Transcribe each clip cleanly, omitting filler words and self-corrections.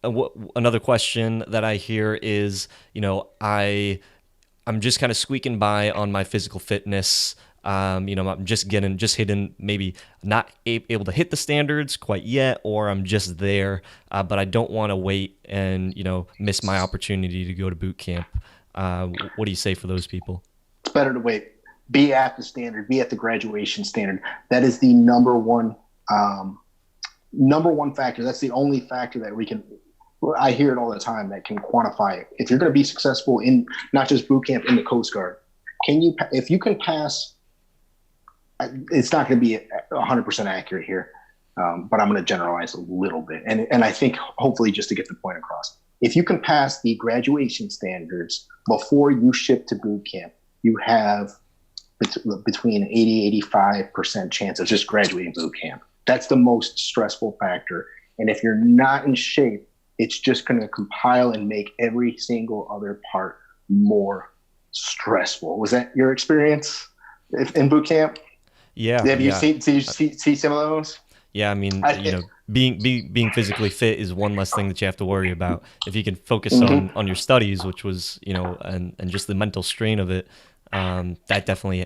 Another question that I hear is, I'm just kind of squeaking by on my physical fitness. I'm just hitting, maybe not able to hit the standards quite yet, or I'm just there, but I don't want to wait and miss my opportunity to go to boot camp. What do you say for those people? It's better to wait. Be at the standard. Be at the graduation standard. That is the um, number one factor. That's the only factor that we can. I hear it all the time that can quantify it. If you're going to be successful in not just boot camp in the Coast Guard, can you? If you can pass, it's not going to be 100% accurate here, but I'm going to generalize a little bit, and I think hopefully just to get the point across. If you can pass the graduation standards before you ship to boot camp, you have between 80-85% chance of just graduating boot camp. That's the most stressful factor. And if you're not in shape, it's just going to compile and make every single other part more stressful. Was that your experience in boot camp? Yeah, Have you yeah. see some of those? Yeah, I mean, I, being physically fit is one less thing that you have to worry about. If you can focus on mm-hmm. your studies, which was, and just the mental strain of it, that definitely,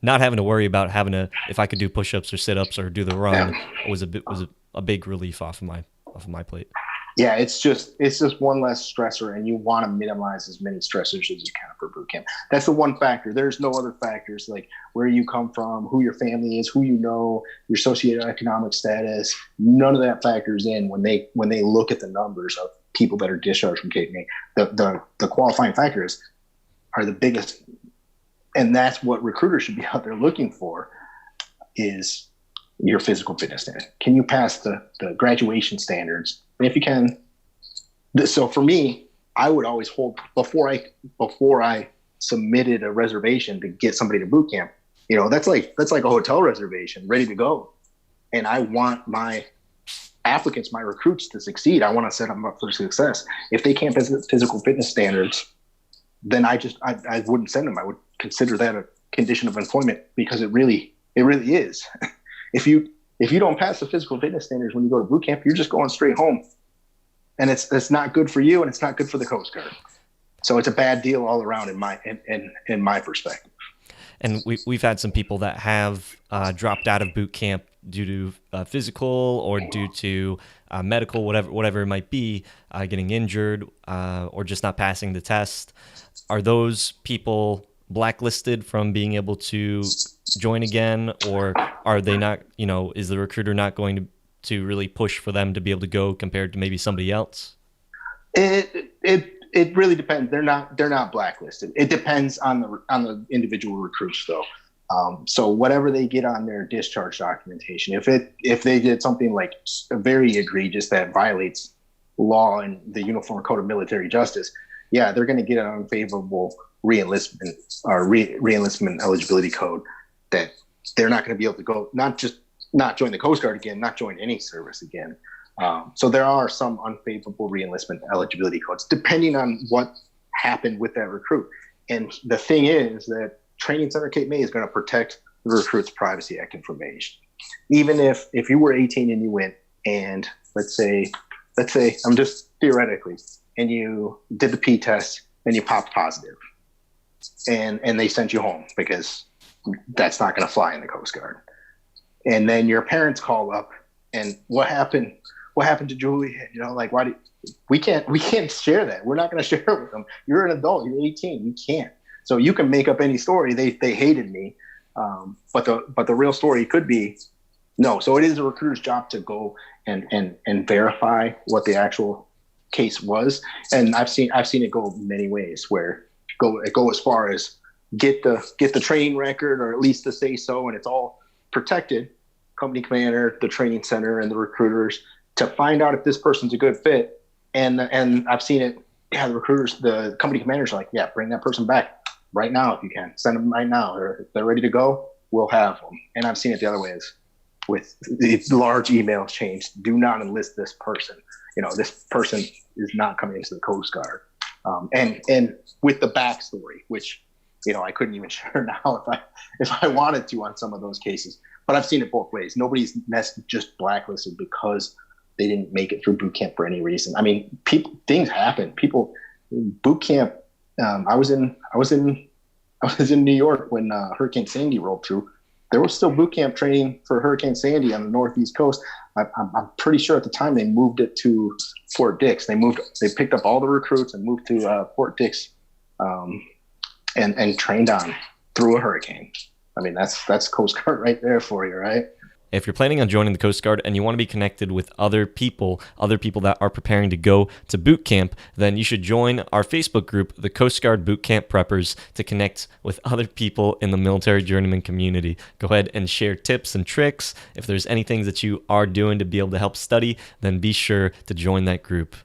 not having to worry about having to, if I could do push-ups or sit-ups or do the run, Yeah. was a big relief off of my plate. Yeah, it's just one less stressor, and you want to minimize as many stressors as you can for boot camp. That's the one factor. There's no other factors like where you come from, who your family is, who you know, your socioeconomic status. None of that factors in when they look at the numbers of people that are discharged from Cape May. The qualifying factors are the biggest, and that's what recruiters should be out there looking for is your physical fitness standard. Can you pass the graduation standards? And if you can, so for me, I would always hold before I submitted a reservation to get somebody to boot camp. That's like a hotel reservation ready to go, and I want my applicants, my recruits to succeed. I want to set them up for success. If they can't pass physical fitness standards, then I wouldn't send them. I would consider that a condition of employment because it really is. If you don't pass the physical fitness standards when you go to boot camp, you're just going straight home, and it's not good for you, and it's not good for the Coast Guard. So it's a bad deal all around in my perspective. And we've had some people that have dropped out of boot camp due to physical or due to medical, whatever it might be, getting injured or just not passing the test. Are those people blacklisted from being able to join again, or are they not? Is the recruiter not going to really push for them to be able to go compared to maybe somebody else? It really depends. They're not blacklisted. It depends on the individual recruits though. So whatever they get on their discharge documentation, if they did something like very egregious that violates law and the Uniform Code of Military Justice, yeah, they're going to get an unfavorable reenlistment or reenlistment eligibility code that they're not going to be able to go, not join the Coast Guard again, not join any service again. So there are some unfavorable reenlistment eligibility codes depending on what happened with that recruit. And the thing is that Training Center Cape May is going to protect the recruit's Privacy Act information. Even if you were 18 and you went and let's say I'm just theoretically, and you did the P test and you popped positive, and they sent you home because that's not going to fly in the Coast Guard. And then your parents call up, and what happened? What happened to Julie? Like why do we can't share that? We're not going to share it with them. You're an adult. You're 18. You can't. So you can make up any story. They hated me, but the real story could be no. So it is a recruiter's job to go and verify what the actual case was. And I've seen it go many ways where go as far as get the training record or at least to say so, and it's all protected. Company commander, the training center, and the recruiters to find out if this person's a good fit. And I've seen it. Yeah, the recruiters, the company commanders are like, yeah, bring that person back right now if you can. Send them right now. Or if they're ready to go, we'll have them. And I've seen it the other ways with the large email chains. Do not enlist this person. This person is not coming into the Coast Guard. And with the backstory, which I couldn't even share now if I wanted to on some of those cases. But I've seen it both ways. Nobody's just blacklisted because they didn't make it through boot camp for any reason. I mean, things happen. People, boot camp. I was in New York when Hurricane Sandy rolled through. There was still boot camp training for Hurricane Sandy on the Northeast coast. I'm pretty sure at the time they moved it to Fort Dix. They picked up all the recruits and moved to Fort Dix, and trained on through a hurricane. I mean, that's Coast Guard right there for you, right? If you're planning on joining the Coast Guard and you want to be connected with other people that are preparing to go to boot camp, then you should join our Facebook group, the Coast Guard Boot Camp Preppers, to connect with other people in the military journeyman community. Go ahead and share tips and tricks. If there's anything that you are doing to be able to help study, then be sure to join that group.